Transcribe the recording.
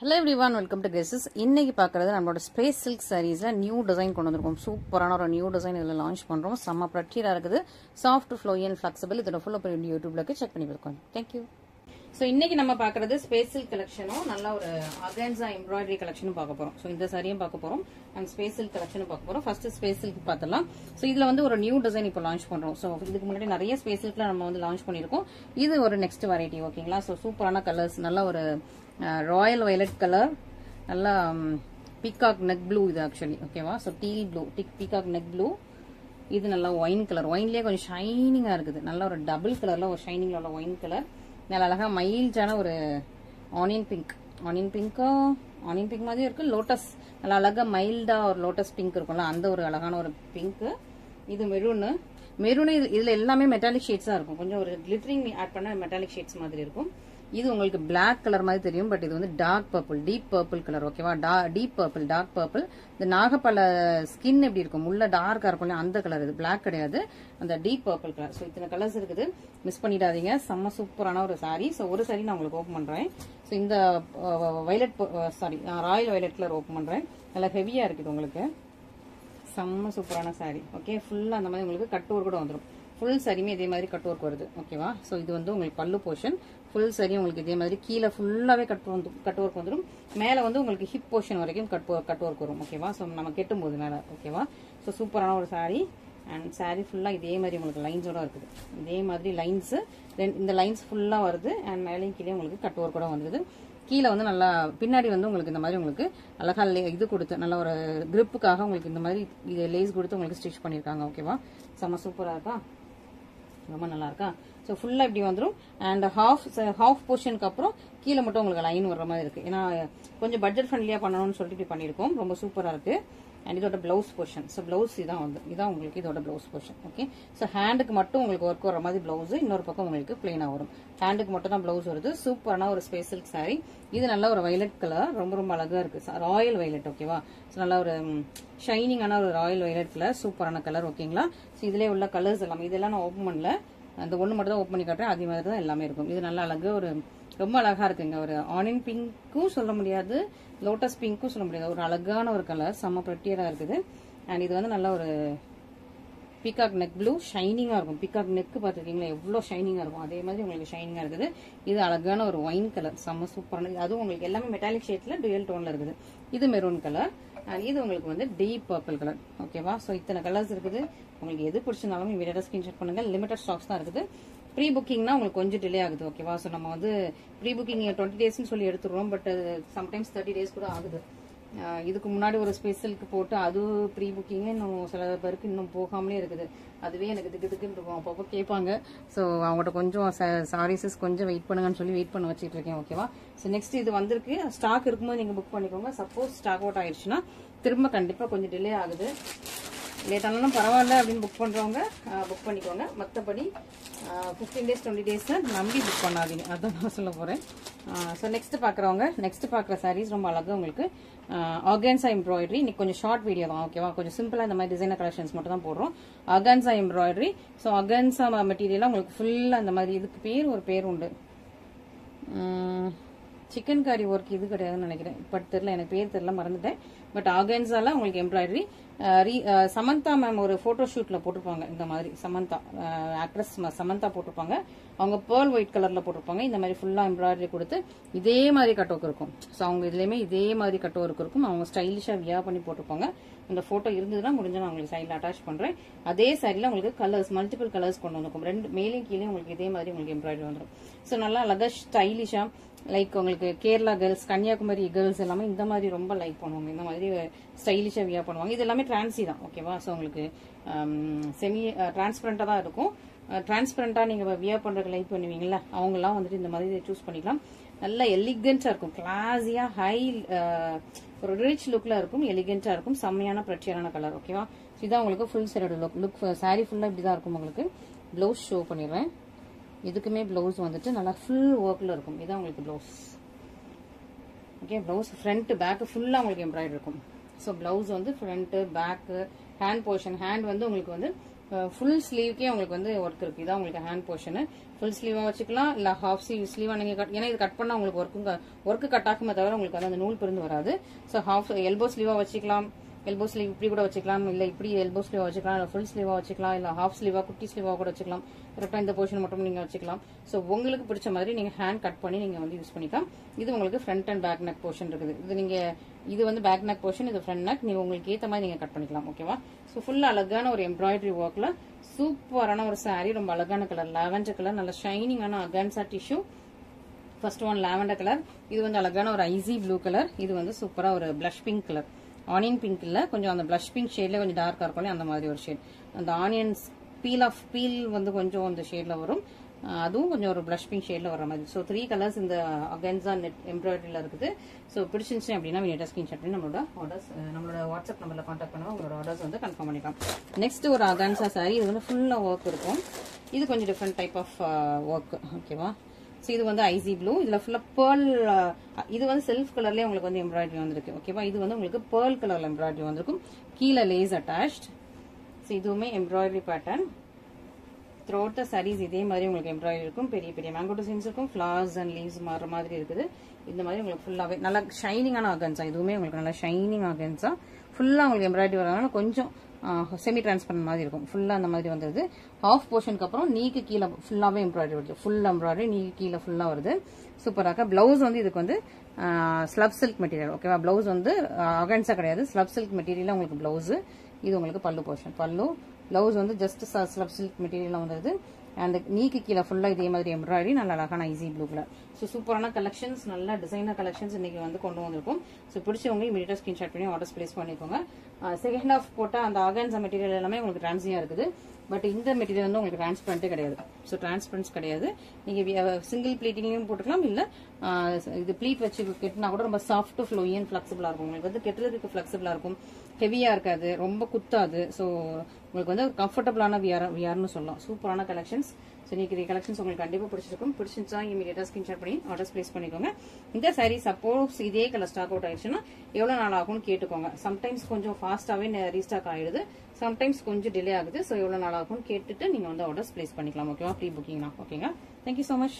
Hello everyone, welcome to Graces. இன்னைக்கு பார்க்கறது நம்மளோட ஸ்பேஸ் சில்க் சாரீஸ்ல நியூ டிசைன் கொண்டு வந்திருக்கோம். சூப்பரான ஒரு நியூ டிசைன் இதில் லான்ச் பண்றோம். செம்ம ப்ரட்டியா இருக்குது. Soft flowy and flexible. இதோட ஃபுல் அப் யூடியூப்ல செக் பண்ணி பார்க்கலாம். Thank you. ஸோ இன்னைக்கு நம்ம பார்க்கறது ஸ்பேஸ் சில்க் கலெக்ஷனும் நல்ல ஒரு ஆர்கான்சா எம்ப்ராய்டரி கலெக்ஷனும் பார்க்க போறோம். ஸோ இந்த சாரியும் பார்க்க போறோம் அண்ட் ஸ்பேஸ் சில்க் கலெக்ஷனும் பார்க்க போறோம். ஃபர்ஸ்ட் ஸ்பேஸ் சில்க் பார்த்தலாம். ஸோ இதுல வந்து ஒரு நியூ டிசைன் இப்போ லான்ச் பண்றோம். ஸோ இதுக்கு முன்னாடி நிறைய ஸ்பேஸ் சில்க்ல நம்ம வந்து லான்ச் பண்ணிருக்கோம். இது ஒரு நெக்ஸ்ட் வெரைட்டி. ஓகேங்களா? ஸோ சூப்பரான கலர்ஸ், நல்ல ஒரு ராயல் வயலட் கலர், நல்லா பீகாக் நெக் ப்ளூ. இது ஆக்சுவலி ஓகேவா? So deal blue, peacock neck blue. இது நல்லா ஒயின் கலர், ஒயின்லயே கொஞ்சம் ஷைனிங்கா இருக்குது. நல்ல ஒரு டபுள் கலர்ல ஒரு ஷைனிங்ல உள்ள ஒயின் கலர். நல்ல அழகா மைல்டான ஒரு ஆனியன் பிங்க், ஆனியன் பிங்க் மாதிரி இருக்கு. லோட்டஸ், நல்லா அழகா மைல்டா ஒரு லோட்டஸ் பிங்க் இருக்கும்ல, அந்த ஒரு அழகான ஒரு பிங்க். இது மெரூனு. இதுல எல்லாமே மெட்டாலிக் ஷேட்ஸா இருக்கும். கொஞ்சம் ஒரு கிளிட்டரிங் ஆட் பண்ண மெட்டாலிக் ஷேட்ஸ் மாதிரி இருக்கும். இது உங்களுக்கு பிளாக் கலர் மாதிரி தெரியும், பட் இது வந்து dark purple, deep purple colour. ஓகேவா? Deep purple, dark purple. இந்த நாகப்பழ ஸ்கின் எப்படி இருக்கும், உள்ள டார்க்கா இருக்கும், அந்த கலர். இது பிளாக் கிடையாது, அந்த டீப் பர்பிள் கலர். ஸோ இத்தனை கலர்ஸ் இருக்குது, மிஸ் பண்ணிடாதீங்க. செம்ம சூப்பரான ஒரு சாரி. ஸோ ஒரு சாரி நான் உங்களுக்கு ஓப்பன் பண்றேன். ஸோ இந்த ராயல் வயலட் கலர் ஓப்பன் பண்றேன். நல்லா ஹெவியா இருக்குது உங்களுக்கு. செம்ம சூப்பரான சாரி. ஓகே, ஃபுல்லா அந்த மாதிரி உங்களுக்கு கட் ஒர்க் கூட வந்துடும். ஃபுல் சரியுமே இதே மாதிரி கட் ஒர்க் வருது. ஓகேவா? ஸோ இது வந்து உங்களுக்கு பல்லு போர்ஷன். ஃபுல் சரி உங்களுக்கு இதே மாதிரி கீழே ஃபுல்லாவே கட் ஒர்க் வந்துடும். மேல வந்து உங்களுக்கு ஹிப் போர்ஷன் வரைக்கும் கட் ஒர்க் வரும். ஓகேவா? ஸோ நம்ம கெட்டும் போது மேல. ஓகேவா? ஸோ சூப்பரான ஒரு சாரி. அண்ட் சாரி ஃபுல்லா இதே மாதிரி உங்களுக்கு லைன்ஸோட இருக்குது. இதே மாதிரி லைன்ஸ், இந்த லைன்ஸ் ஃபுல்லா வருது. அண்ட் மேலேயும் கீழே உங்களுக்கு கட் ஒர்க் கூட வந்துருது. கீழே வந்து நல்லா பின்னாடி வந்து உங்களுக்கு இந்த மாதிரி உங்களுக்கு அழகா இது கொடுத்து நல்ல ஒரு கிரிப்புக்காக உங்களுக்கு இந்த மாதிரி லேஸ் கொடுத்து உங்களுக்கு ஸ்டிச் பண்ணிருக்காங்க. ஓகேவா? செம்ம சூப்பரா இருக்கா? ரொம்ப நல்லா இருக்கா? ஸோ ஃபுல்லா இப்படி வந்துடும். அண்ட் ஹாஃப் போர்ஷனுக்கு அப்புறம் கீழே மட்டும் உங்களுக்கு லைன் வர்ற மாதிரி இருக்கு. ஏன்னா கொஞ்சம் பட்ஜெட் ஃப்ரெண்ட்லியா பண்ணணும்னு சொல்லிட்டு இப்படி பண்ணிருக்கோம். ரொம்ப சூப்பரா இருக்கு. அண்ட் இதோட பிளவுஸ் போர்ஷன். ஸோ பிளவுஸ் இதான் உங்களுக்கு இதோட பிளவுஸ் போர்ஷன். ஓகே, ஸோ ஹேண்டுக்கு மட்டும் உங்களுக்கு ஒர்க் வர மாதிரி பிளவுஸ், இன்னொரு பக்கம் உங்களுக்கு பிளெயினா வரும். ஹேண்டுக்கு மட்டும் தான் பிளவுஸ் வருது. சூப்பரான ஒரு ஸ்பேஸ் சில்க் சாரி. இது நல்ல ஒரு வயலட் கலர், ரொம்ப ரொம்ப அழகா இருக்கு. Royal violet. ஓகேவா? ஸோ நல்ல ஒரு ஷைனிங்கான ஒரு ராயல் வயலட் கலர், சூப்பரான கலர். ஓகேங்களா? ஸோ இதுல உள்ள கலர்ஸ் எல்லாமே, இதெல்லாம் நான் ஓப்பன் பண்ணல, அந்த ஒன்று மட்டும் தான் ஓப்பன் பண்ணி காட்டுறேன். அதே மாதிரி தான் எல்லாமே இருக்கும். இது நல்ல அழகு, ஒரு ரொம்ப அழகா இருக்குங்க. ஒரு ஆனியன் பிங்க்கும் சொல்ல முடியாது, லோட்டஸ் பிங்க்கும் சொல்ல முடியாது. ஒரு அழகான ஒரு கலர், செம்ம ப்ரெட்டியரா இருக்குது. அண்ட் இது வந்து நல்ல ஒரு பீகாக் நெக் ப்ளூ, ஷைனிங்கா இருக்கும். பீகாக் நெக் பார்த்துருக்கீங்களா எவ்வளவு ஷைனிங்கா இருக்கும், அதே மாதிரி உங்களுக்கு ஷைனிங்கா இருக்குது. இது அழகான ஒரு ஒயின் கலர், செம்ம சூப்பரானது. அதுவும் உங்களுக்கு எல்லாமே மெட்டாலிக் ஷேட்ல டுயல் டோன்ல இருக்குது. இது மெரூன் கலர். அண்ட் இது உங்களுக்கு வந்து டீப் பர்பிள் கலர். ஓகேவா? ஸோ இத்தனை கலர்ஸ் இருக்குது. உங்களுக்கு எது பிடிச்சிருந்தாலும் இமீடியட்டா ஸ்கிரீன்ஷாட் பண்ணுங்க. லிமிடெட் ஸ்டாக்ஸ் தான் இருக்குது. ப்ரீ புக்கிங்னா உங்களுக்கு கொஞ்சம் டிலே ஆகுது. ஓகேவா? ஸோ நம்ம வந்து ப்ரீ புக்கிங் 20 டேஸ்ன்னு சொல்லி எடுத்துருவோம், பட் சம்டைம்ஸ் 30 டேஸ் கூட ஆகுது. இதுக்கு முன்னாடி ஒரு ஸ்பெஷலுக்கு போட்டு அது ப்ரீ புக்கிங்கே இன்னும் சில பேருக்கு இன்னும் போகாமலே இருக்குது. அதுவே எனக்கு திக்குன்னு இருக்கும். அப்பப்போ கேட்பாங்க. ஸோ அவங்கள்ட்ட கொஞ்சம் சாரீஸஸ் கொஞ்சம் வெயிட் பண்ணுங்கன்னு சொல்லி வெயிட் பண்ண வச்சுட்டு இருக்கேன். ஓகேவா? ஸோ நெக்ஸ்ட் இது வந்திருக்கு. ஸ்டாக் இருக்கும்போது நீங்க புக் பண்ணிக்கோங்க. சப்போஸ் ஸ்டாக் அவுட் ஆயிடுச்சுன்னா திரும்ப கண்டிப்பா கொஞ்சம் டிலே ஆகுது. லேட் ஆனாலும் பரவாயில்ல அப்படின்னு புக் பண்றவங்க புக் பண்ணிக்கோங்க. மற்றபடி 15 டேஸ் 20 டேஸ் நம்பி புக் பண்ணாதீங்க. அதான் நான் சொல்ல போறேன். ஸோ நெக்ஸ்ட் பாக்குற சாரீஸ் ரொம்ப அழகா உங்களுக்கு ஆர்கான்சா எம்ப்ராய்டரி. இன்னைக்கு கொஞ்சம் ஷார்ட் வீடியோ தான். ஓகேவா? கொஞ்சம் சிம்பிளா இந்த மாதிரி டிசைனர் கலெக்ஷன்ஸ் மட்டும் தான் போடுறோம். Organza embroidery. ஸோ ஆர்கான்சா மெட்டீரியலா உங்களுக்கு ஃபுல்லா இந்த மாதிரி, இதுக்கு ஒரு பேர் உண்டு, சிக்கன் காரி ஒர்க். இது கிடையாதுன்னு நினைக்கிறேன், பட் தெரியல, எனக்கு பேர் தெரியல, மறந்துட்டேன். பட் ஆர்கான்சால உங்களுக்கு எம்ப்ராய்டரி. சமந்தா மேம் ஒரு போட்டோ ஷூட்ல போட்டிருப்பாங்க இந்த மாதிரி. சமந்தா ஆக்ட்ரஸ் சமந்தா போட்டிருப்பாங்க. அவங்க பேர்ல் ஒயிட் கலர்ல போட்டிருப்பாங்க. இந்த மாதிரி ஃபுல்லா எம்ப்ராய்டரி கொடுத்து இதே மாதிரி கட் ஒர்க் இருக்கும். ஸோ அவங்க இதுலயுமே இதே மாதிரி கட் ஒர்க் இருக்கும். அவங்க ஸ்டைலிஷா வியா பண்ணி போட்டிருப்பாங்க. இந்த போட்டோ இருந்ததுன்னா முடிஞ்சா நான் உங்களுக்கு சைட்ல அட்டாச் பண்றேன். அதே சாரில உங்களுக்கு கலர்ஸ், மல்டிபிள் கலர்ஸ் கொண்டு வந்திருக்கும். ரெண்டு மேலேயும் கீழே உங்களுக்கு இதே மாதிரி உங்களுக்கு எம்ப்ராய்டரி வந்துடும். ஸோ நல்லா அழகா ஸ்டைலிஷா, லைக் உங்களுக்கு கேரளா கேர்ள்ஸ், கன்னியாகுமரி கேர்ள்ஸ் எல்லாமே இந்த மாதிரி ரொம்ப லைக் பண்ணுவாங்க. இந்த மாதிரி ஸ்டைலிஷா வியா பண்ணுவாங்க. இது எல்லாமே டிரான்சி தான். ஓகேவா? ஸோ உங்களுக்கு செமி டிரான்ஸ்பரண்டா தான் இருக்கும். டிரான்ஸ்பரண்டா நீங்க வியா பண்றதுக்கு லைக் பண்ணுவீங்களா, அவங்க எல்லாம் வந்துட்டு இந்த மாதிரி சூஸ் பண்ணிக்கலாம். நல்ல எலிகென்டா இருக்கும், கிளாஸியா, ஹை ஒரு ரிச் லுக்ல இருக்கும், எலிகென்டா இருக்கும், செம்மையான பிரச்சியான கலர். ஓகேவா? இதான் உங்களுக்கு ஃபுல் சாரியோட லுக். சாரி ஃபுல்லா இப்படிதான் இருக்கும். உங்களுக்கு பிளவுஸ் ஷோ பண்ணிடுறேன். இதுக்குமே பிளவுஸ் வந்துட்டு நல்லா ஃபுல் ஒர்க்ல இருக்கும். இதான் உங்களுக்கு blouse. Okay, blouse front back ஃபுல்லா உங்களுக்கு எம்ப்ராய்டரி இருக்கும். ஸோ பிளவுஸ் வந்து front back, hand portion. Hand வந்து உங்களுக்கு வந்து ஃபுல் ஸ்லீவ்க்கே உங்களுக்கு வந்து ஒர்க் இருக்கு. இதான் உங்களுக்கு ஹேண்ட் போர்ஷன். ஃபுல் ஸ்லீவா வச்சுக்கலாம், இல்ல ஹாஃப் ஸ்லீவா நீங்க ஏன்னா இது கட் பண்ணா உங்களுக்கு ஒர்க்கு கட் ஆகுமே தவிர உங்களுக்கு வந்து அந்த நூல் பிரிந்து வராது. ஸோ ஹாஃப் எல்போ ஸ்லீவா வச்சுக்கலாம், எல்போ ஸ்லீவ் இப்படி கூட வச்சுக்கலாம், இல்ல இப்படி எல்போ ஸ்லீவா வச்சுக்கலாம், இல்ல ஃபுல் ஸ்லீவா வச்சுக்கலாம், இல்ல ஹாஃப் ஸ்லீவா குட்டி ஸ்லீவா கூட வச்சுக்கலாம். கரெக்டா இந்த போர்ஷன் மட்டும் நீங்க வச்சுக்கலாம். ஸோ உங்களுக்கு பிடிச்ச மாதிரி நீங்க ஹேண்ட் கட் பண்ணி நீங்க வந்து யூஸ் பண்ணிக்கலாம். இது உங்களுக்கு front and back neck portion இருக்குது. இது வந்து பேக் நெக் போர்ஷன், இது ஃப்ரண்ட் நெக். நீங்க உங்களுக்கு ஏத்த மாதிரி நீங்க கட் பண்ணிக்கலாம். ஓகேவா? ஸோ ஃபுல்லா அழகான ஒரு எம்ப்ராய்டரி ஒர்க்ல சூப்பரான ஒரு சாரீ. ரொம்ப அழகான கலர், லாவெண்டர் கலர், நல்ல ஷைனிங்கான organza tissue. First one lavender colour, இது வந்து அழகான ஒரு ஐசி ப்ளூ கலர், இது வந்து சூப்பரா ஒரு blush pink colour. Onion pink இல்ல, கொஞ்சம் அந்த பிளஷ் பிங்க் ஷேட்ல கொஞ்சம் டார்க்கா இருக்கும் அந்த மாதிரி ஒரு ஷேட். அந்த ஆனியன்ஸ் பீல் வந்து கொஞ்சம் அந்த ஷேட்ல வரும், அதுவும் கொஞ்சம் ஒரு பிளஷ் பிங்க் ஷேட்ல வர மாதிரி. ஸோ 3 கலர்ஸ் இந்த அகென்சா நெட் எம்ப்ராய்டரியில இருக்குது. ஸோ பிடிச்சிருந்துச்சு அப்படின்னா நீங்க ஸ்கிரீன்ஷாட் பண்ணி நம்மளோட ஆர்டர்ஸ் நம்மளோட வாட்ஸ்அப் நம்பர்ல கான்டாக்ட் பண்ணுங்க. உங்களோட ஆர்டர்ஸ் வந்து கன்ஃபார்ம் பண்ணிக்கலாம். நெக்ஸ்ட் ஒரு அகென்சா சாரி, இது வந்து ஃபுல்லா ஒர்க் இருக்கும். இது கொஞ்சம் டிஃப்ரெண்ட் டைப் ஆஃப் ஒர்க். ஓகேவா? ஸோ இது வந்து ஐசி ப்ளூ, இதுல ஃபுல்லா பேர்ல். இது வந்து செல்ஃப் கலர்லயே உங்களுக்கு வந்து எம்ப்ராய்டரி வந்திருக்கு. ஓகேவா? இது வந்து உங்களுக்கு பேர்ல் கலர்ல எம்ப்ராய்டரி வந்திருக்கும். கீழே லேஸ் அட்டாச்ட். ஸோ இதுவுமே embroidery pattern. Throughout the saris இதே மாதிரி உங்களுக்கு எம்ப்ராய்டரி இருக்கும். பெரிய பெரிய மேங்கோ டிசைன்ஸ் இருக்கும். ஃபிளவர்ஸ் அண்ட் லீவ்ஸ் மாற மாதிரி இருக்குது. இந்த மாதிரி உங்களுக்கு ஃபுல்லாவே நல்லா ஷைனிங்கான ஆகன்ஸா. இதுவுமே உங்களுக்கு நல்லா ஷைனிங் ஆகன்ஸா. ஃபுல்லா உங்களுக்கு எம்ப்ராய்டரி வரனால கொஞ்சம் செமி டிரான்ஸ்பரண்ட் மாதிரி இருக்கும். ஃபுல்லா அந்த மாதிரி வந்தது. ஹாஃப் போர்ஷனுக்கு அப்புறம் நீக்கு கீழே ஃபுல்லாவே எம்ப்ராய்டரி வருது. ஃபுல் எம்ப்ராய்டரி நீக்கு கீழே ஃபுல்லா வருது. சூப்பராக. பிளவுஸ் வந்து இதுக்கு வந்து ஸ்லப் சில்க் மெட்டீரியல். ஓகேவா? பிளவுஸ் வந்து அகன்ஸா கிடையாது, ஸ்லப் சில்க் மெட்டீரியல் உங்களுக்கு பிளவுஸ். இது உங்களுக்கு பல்லு போர்ஷன். பல்லு பிளவுஸ் வந்து ஜஸ்ட் ஸ்லப் சில்க் மெட்டீரியல் வந்தது. அந்த நீக்கு கீழே ஃபுல்லா இதே மாதிரி எம்ப்ராய்டரி, நல்ல அழகான ஐசி ப்ளூ கலர். ஸோ சூப்பரான கலெக்ஷன்ஸ், நல்ல டிசைனர் கலெக்ஷன்ஸ் இன்னைக்கு வந்து கொண்டு வந்திருக்கும். ஸோ பிடிச்சவங்க இமீடியட்டா ஸ்கிரீன்ஷாட் பண்ணி ஆர்டர்ஸ் பிளேஸ் பண்ணிக்கோங்க. செகண்ட் ஹாஃப் போட்ட அந்த ஆர்கன்ஸா மெட்டீரியல் எல்லாமே உங்களுக்கு டிரான்ஸியா இருக்குது. பட் இந்த மெட்டீரியல் வந்து உங்களுக்கு டிரான்ஸ்பரண்டே கிடையாது. ஸோ டிரான்ஸ்பரன்ஸ் கிடையாது. நீங்க சிங்கிள் பிளீட்டிங்கும் போட்டுக்கலாம், இல்ல இது பிளீட் வச்சு கெட்டினா கூட ரொம்ப சாஃப்ட் ஃப்ளோயின் ஃபிளெக்சிபிளா இருக்கும். உங்களுக்கு வந்து கெட்டுறதுக்கு ஃபிளெக்சிபிளா இருக்கும், ஹெவியா இருக்காது, ரொம்ப குத்தாது. ஸோ உங்களுக்கு வந்து கம்ஃபர்டபுளான வியர்னு சொல்லலாம். சூப்பரான கலெக்ஷன்ஸ். ஸோ இன்னைக்கு கலெக்ஷன்ஸ் உங்களுக்கு கண்டிப்பா பிடிச்சிருக்கும். பிடிச்சிருந்தா இமீடியட்டா ஸ்கிரீன்ஷாட் பண்ணி ஆர்டர்ஸ் பிளேஸ் பண்ணிக்கோங்க. இந்த சாரி சப்போஸ் இதே கலர் ஸ்டாக் அவுட் ஆயிடுச்சுன்னா எவ்வளவு நாள் ஆகும்னு கேட்டுக்கோங்க. சம்டைம்ஸ் கொஞ்சம் ஃபாஸ்டாவே ரீஸ்டாக் ஆயிடுது, சம்டைம்ஸ் கொஞ்சம் டிலே ஆகுது. ஸோ எவ்வளவு நாள் ஆகும்னு கேட்டுட்டு நீங்க வந்து ஆர்டர்ஸ் பிளேஸ் பண்ணிக்கலாம். ஓகேவா? ப்ரீ புக்கிங்னா. ஓகேங்க. Thank you so much.